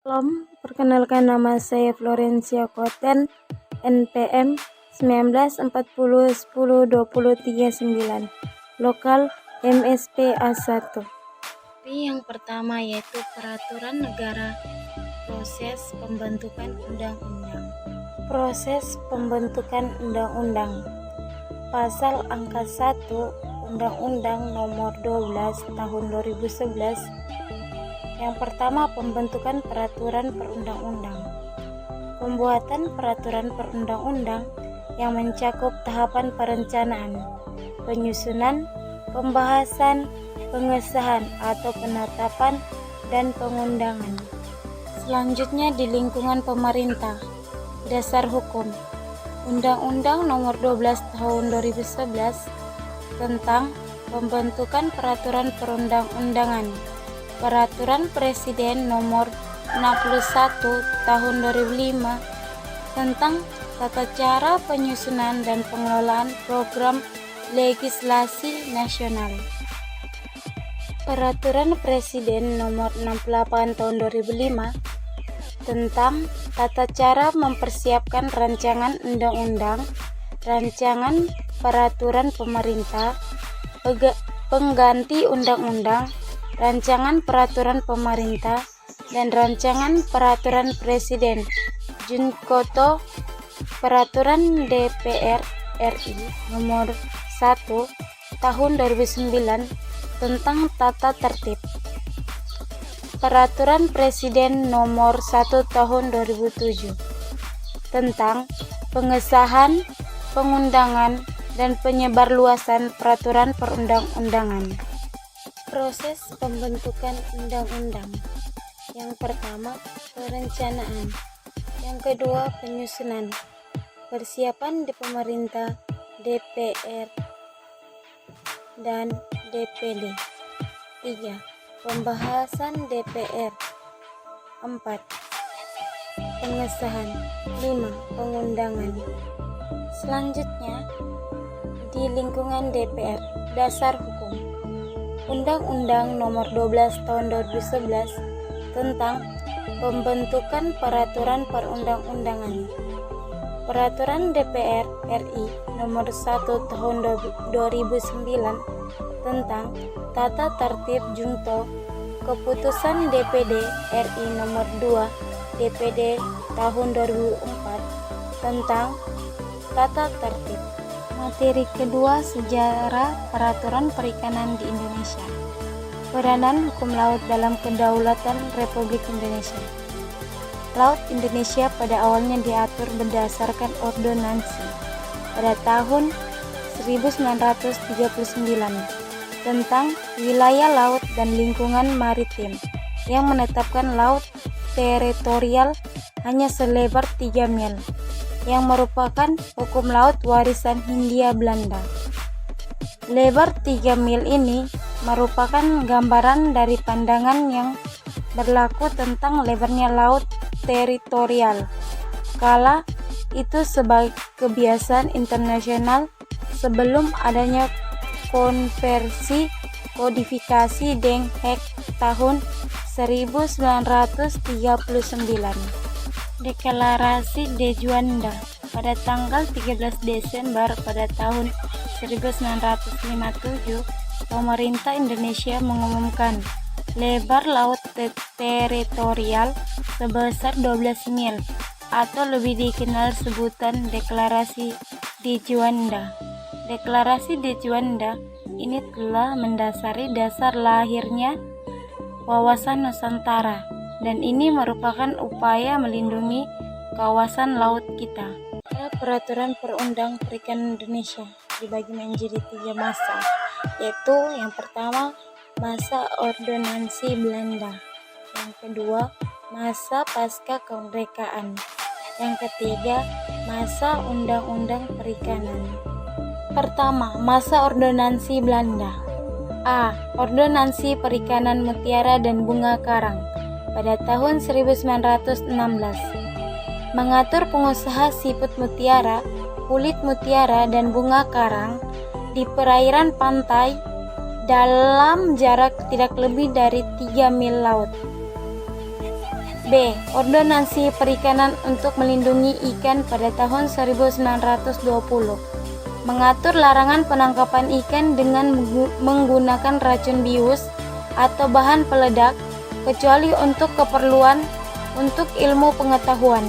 Salam, perkenalkan nama saya Florencia Koten, NPM 1940102039, lokal MSP A1. Yang pertama yaitu Peraturan Negara, proses pembentukan undang-undang. Proses pembentukan undang-undang. Pasal angka 1 Undang-Undang Nomor 12 Tahun 2011. Yang pertama, pembentukan peraturan perundang-undang. Pembuatan peraturan perundang-undang yang mencakup tahapan perencanaan, penyusunan, pembahasan, pengesahan atau penetapan, dan pengundangan. Selanjutnya di lingkungan pemerintah. Dasar hukum. Undang-Undang Nomor 12 Tahun 2011 tentang pembentukan peraturan perundang-undangan. Peraturan Presiden Nomor 61 Tahun 2005 tentang tata cara penyusunan dan pengelolaan program legislasi nasional. Peraturan Presiden Nomor 68 Tahun 2005 tentang tata cara mempersiapkan rancangan undang-undang, rancangan peraturan pemerintah, pengganti undang-undang, rancangan peraturan pemerintah, dan rancangan peraturan presiden Junkoto. Peraturan DPR RI Nomor 1 Tahun 2009 tentang tata tertib. Peraturan Presiden Nomor 1 Tahun 2007 tentang pengesahan, pengundangan, dan penyebarluasan peraturan perundang-undangan. Proses pembentukan undang-undang. Yang pertama, perencanaan. Yang kedua, penyusunan. Persiapan di pemerintah, DPR, dan DPD. 3. Pembahasan DPR. 4. Pengesahan. 5. Pengundangan. Selanjutnya, di lingkungan DPR. Dasar hukum. Undang-Undang Nomor 12 Tahun 2011 tentang pembentukan peraturan perundang-undangan. Peraturan DPR RI Nomor 1 Tahun 2009 tentang tata tertib junto. Keputusan DPD RI Nomor 2 DPD Tahun 2004 tentang tata tertib. Materi kedua, sejarah peraturan perikanan di Indonesia. Peranan hukum laut dalam kedaulatan Republik Indonesia. Laut Indonesia pada awalnya diatur berdasarkan ordonansi pada tahun 1939 tentang wilayah laut dan lingkungan maritim yang menetapkan laut teritorial hanya selebar 3 mil yang merupakan hukum laut warisan Hindia Belanda. Lebar 3 mil ini merupakan gambaran dari pandangan yang berlaku tentang lebarnya laut teritorial. Kala itu sebagai kebiasaan internasional sebelum adanya konversi kodifikasi Den Haag tahun 1939. Deklarasi de Juanda pada tanggal 13 Desember pada tahun 1957, pemerintah Indonesia mengumumkan lebar laut teritorial sebesar 12 mil atau lebih dikenal sebutan Deklarasi de Juanda. Deklarasi de Juanda ini telah mendasari dasar lahirnya wawasan Nusantara, dan ini merupakan upaya melindungi kawasan laut kita. Peraturan perundang perikanan Indonesia dibagi menjadi 3 masa, yaitu yang pertama masa ordonansi Belanda, yang kedua masa pasca kemerdekaan, yang ketiga masa undang-undang perikanan. Pertama, masa ordonansi Belanda. A. Ordonansi Perikanan Mutiara dan Bunga Karang pada tahun 1916 mengatur pengusaha siput mutiara, kulit mutiara, dan bunga karang di perairan pantai dalam jarak tidak lebih dari 3 mil laut. B. Ordonansi Perikanan untuk melindungi ikan pada tahun 1920 mengatur larangan penangkapan ikan dengan menggunakan racun bius atau bahan peledak kecuali untuk keperluan untuk ilmu pengetahuan.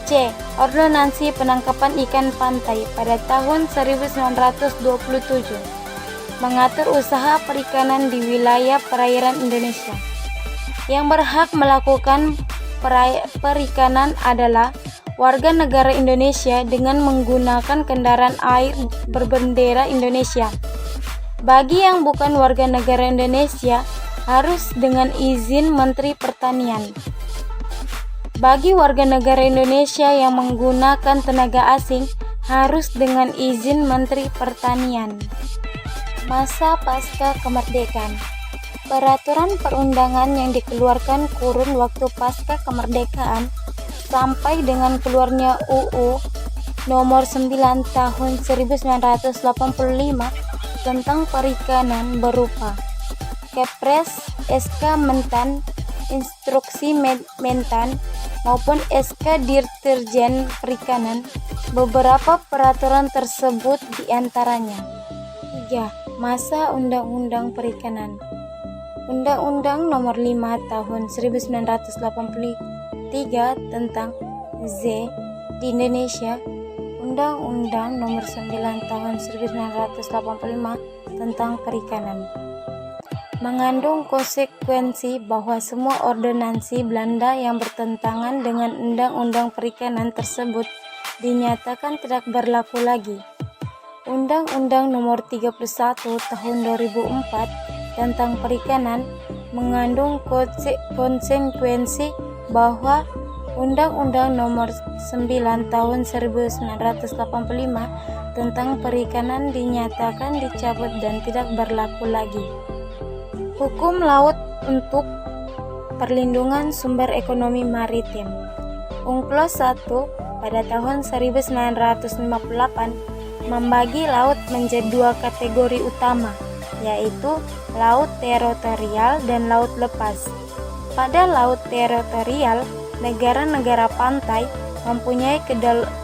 C. Ordonansi Penangkapan Ikan Pantai pada tahun 1927 mengatur usaha perikanan di wilayah perairan Indonesia. Yang berhak melakukan perikanan adalah warga negara Indonesia dengan menggunakan kendaraan air berbendera Indonesia. Bagi yang bukan warga negara Indonesia, harus dengan izin Menteri Pertanian. Bagi warga negara Indonesia yang menggunakan tenaga asing, harus dengan izin Menteri Pertanian. Masa pasca kemerdekaan. Peraturan perundangan yang dikeluarkan kurun waktu pasca kemerdekaan sampai dengan keluarnya UU nomor 9 tahun 1985 tentang perikanan berupa Kepres, SK Mentan, Instruksi Mentan, maupun SK Dirjen Perikanan. Beberapa peraturan tersebut diantaranya: 3. Masa Undang-Undang Perikanan. Undang-Undang Nomor 5 Tahun 1983 tentang Z di Indonesia. Undang-Undang Nomor 9 Tahun 1985 tentang Perikanan. Mengandung konsekuensi bahwa semua ordonansi Belanda yang bertentangan dengan Undang-Undang Perikanan tersebut dinyatakan tidak berlaku lagi. Undang-Undang Nomor 31 Tahun 2004 tentang Perikanan mengandung konsekuensi bahwa Undang-Undang Nomor 9 Tahun 1985 tentang Perikanan dinyatakan dicabut dan tidak berlaku lagi. Hukum Laut untuk Perlindungan Sumber Ekonomi Maritim. UNCLOS 1 pada tahun 1958 membagi laut menjadi dua kategori utama, yaitu laut teritorial dan laut lepas. Pada laut teritorial, negara-negara pantai mempunyai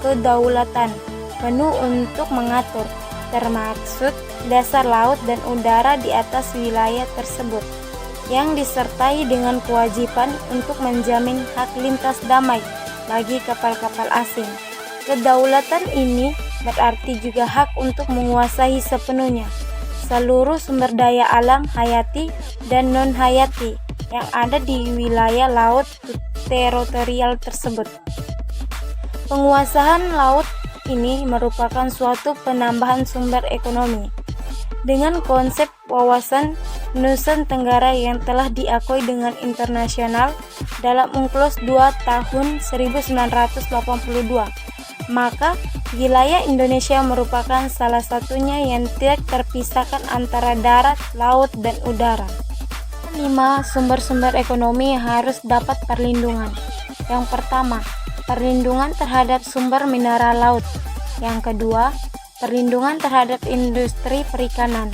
kedaulatan penuh untuk mengatur, termaksud dasar laut dan udara di atas wilayah tersebut, yang disertai dengan kewajiban untuk menjamin hak lintas damai bagi kapal-kapal asing. Kedaulatan ini berarti juga hak untuk menguasai sepenuhnya seluruh sumber daya alam hayati dan non-hayati yang ada di wilayah laut teritorial tersebut. Penguasaan laut ini merupakan suatu penambahan sumber ekonomi dengan konsep wawasan Nusantara yang telah diakui dengan internasional dalam UNCLOS 2 tahun 1982. Maka wilayah Indonesia merupakan salah satunya yang tidak terpisahkan antara darat, laut, dan udara. 5. Sumber-sumber ekonomi harus dapat perlindungan. Yang pertama, perlindungan terhadap sumber mineral laut. Yang kedua, perlindungan terhadap industri perikanan.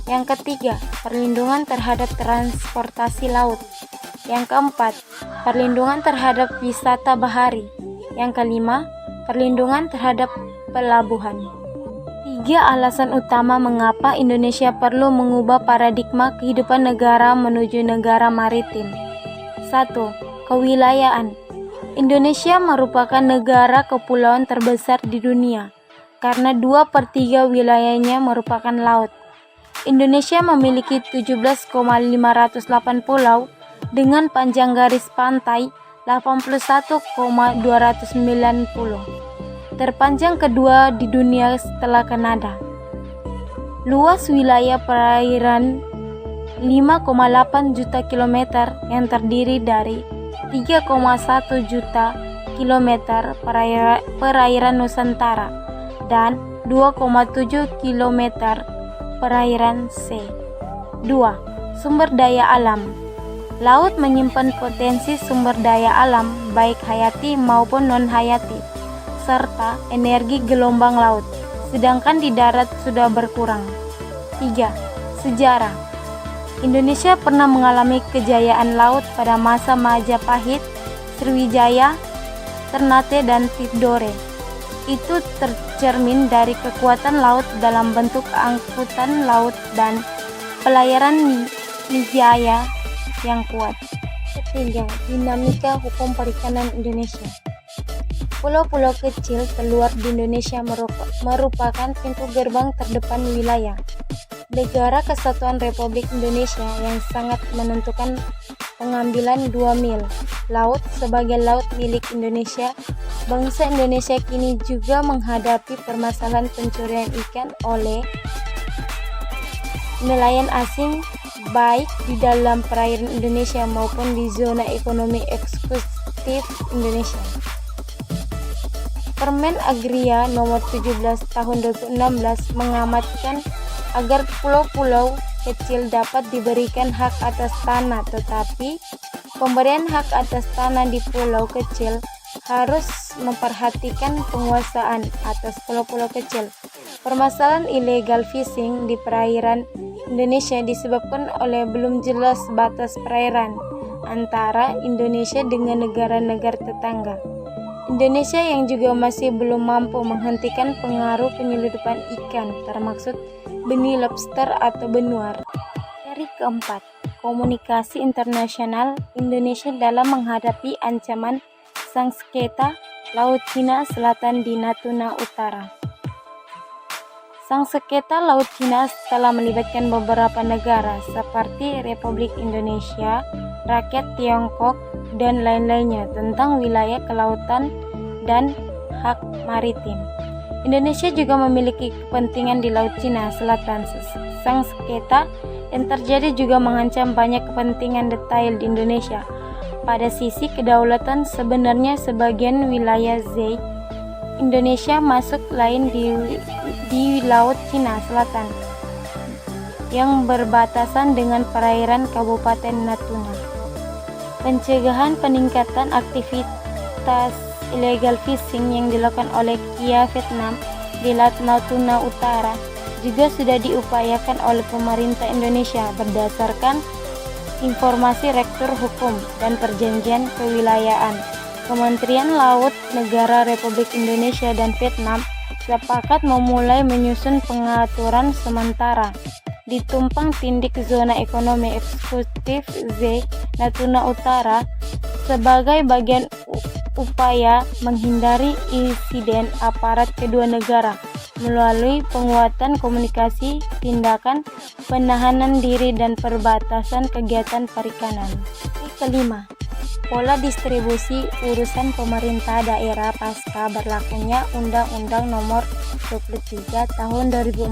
Yang ketiga, perlindungan terhadap transportasi laut. Yang keempat, perlindungan terhadap wisata bahari. Yang kelima, perlindungan terhadap pelabuhan. 3 alasan utama mengapa Indonesia perlu mengubah paradigma kehidupan negara menuju negara maritim. 1. Kewilayaan. Indonesia merupakan negara kepulauan terbesar di dunia, karena 2/3 wilayahnya merupakan laut. Indonesia memiliki 17,508 pulau dengan panjang garis pantai 81,290, terpanjang kedua di dunia setelah Kanada. Luas wilayah perairan 5,8 juta kilometer yang terdiri dari 3,1 juta kilometer perairan Nusantara dan 2,7 kilometer perairan C. 2. Sumber daya alam. Laut menyimpan potensi sumber daya alam baik hayati maupun non-hayati, serta energi gelombang laut, sedangkan di darat sudah berkurang. 3. Sejarah. Indonesia pernah mengalami kejayaan laut pada masa Majapahit, Sriwijaya, Ternate, dan Tidore. Itu tercermin dari kekuatan laut dalam bentuk angkutan laut dan pelayaran Nijaya yang kuat. Ketiga, dinamika hukum perikanan Indonesia. Pulau-pulau kecil terluar di Indonesia merupakan pintu gerbang terdepan wilayah Negara Kesatuan Republik Indonesia yang sangat menentukan pengambilan 2 mil laut sebagai laut milik Indonesia. Bangsa Indonesia kini juga menghadapi permasalahan pencurian ikan oleh nelayan asing baik di dalam perairan Indonesia maupun di zona ekonomi eksklusif Indonesia. Permen Agria nomor 17 tahun 2016 mengamatkan agar pulau-pulau kecil dapat diberikan hak atas tanah, tetapi pemberian hak atas tanah di pulau kecil harus memperhatikan penguasaan atas pulau-pulau kecil. Permasalahan illegal fishing di perairan Indonesia disebabkan oleh belum jelas batas perairan antara Indonesia dengan negara-negara tetangga. Indonesia yang juga masih belum mampu menghentikan pengaruh penyelundupan ikan, termasuk benih lobster atau benuar. Dari keempat, komunikasi internasional Indonesia dalam menghadapi ancaman sengketa Laut Cina Selatan di Natuna Utara. Sengketa Laut Cina telah melibatkan beberapa negara seperti Republik Indonesia, Rakyat Tiongkok, dan lain-lainnya tentang wilayah kelautan dan hak maritim. Indonesia juga memiliki kepentingan di Laut Cina Selatan. Sengketa yang terjadi juga mengancam banyak kepentingan detail di Indonesia. Pada sisi kedaulatan, sebenarnya sebagian wilayah Z Indonesia masuk lain di Laut Cina Selatan yang berbatasan dengan perairan Kabupaten Natuna. Pencegahan peningkatan aktivitas illegal fishing yang dilakukan oleh Kia Vietnam di Laut Natuna Utara juga sudah diupayakan oleh pemerintah Indonesia berdasarkan informasi Rektur Hukum dan Perjanjian Kewilayahan. Kementerian Laut Negara Republik Indonesia dan Vietnam sepakat memulai menyusun pengaturan sementara di tumpang tindih zona ekonomi eksklusif Z Natuna Utara sebagai bagian upaya menghindari insiden aparat kedua negara melalui penguatan komunikasi, tindakan penahanan diri, dan perbatasan kegiatan perikanan. Kelima, pola distribusi urusan pemerintah daerah pasca berlakunya Undang-Undang Nomor 23 Tahun 2014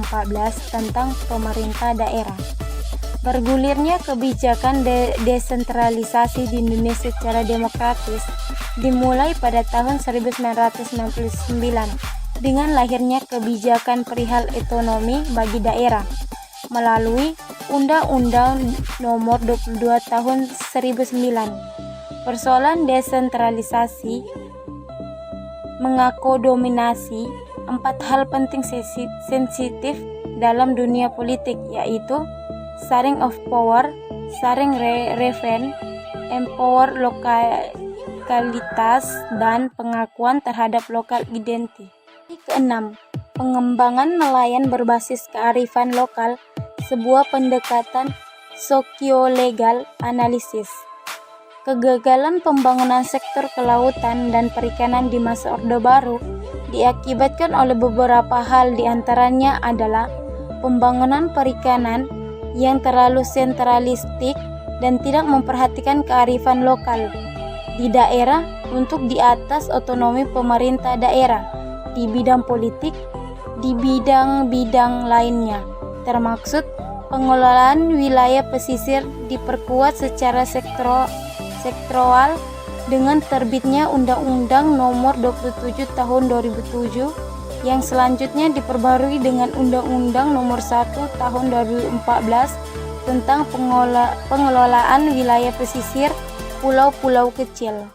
tentang pemerintah daerah. Bergulirnya kebijakan desentralisasi di Indonesia secara demokratis dimulai pada tahun 1999 dengan lahirnya kebijakan perihal otonomi bagi daerah melalui Undang-Undang Nomor 22 Tahun 2009. Persoalan desentralisasi mengakomodirasi 4 hal penting sensitif dalam dunia politik, yaitu sharing of power, sharing revenue, empower lokalitas, dan pengakuan terhadap lokal identity. Keenam, pengembangan nelayan berbasis kearifan lokal, sebuah pendekatan sosio-legal analisis. Kegagalan pembangunan sektor kelautan dan perikanan di masa Orde Baru diakibatkan oleh beberapa hal, diantaranya adalah pembangunan perikanan yang terlalu sentralistik dan tidak memperhatikan kearifan lokal di daerah untuk di atas otonomi pemerintah daerah di bidang politik, di bidang-bidang lainnya, termaksud pengelolaan wilayah pesisir diperkuat secara sektoral dengan terbitnya Undang-Undang Nomor 27 Tahun 2007 yang selanjutnya diperbarui dengan Undang-Undang Nomor 1 Tahun 2014 tentang pengelolaan wilayah pesisir pulau-pulau kecil.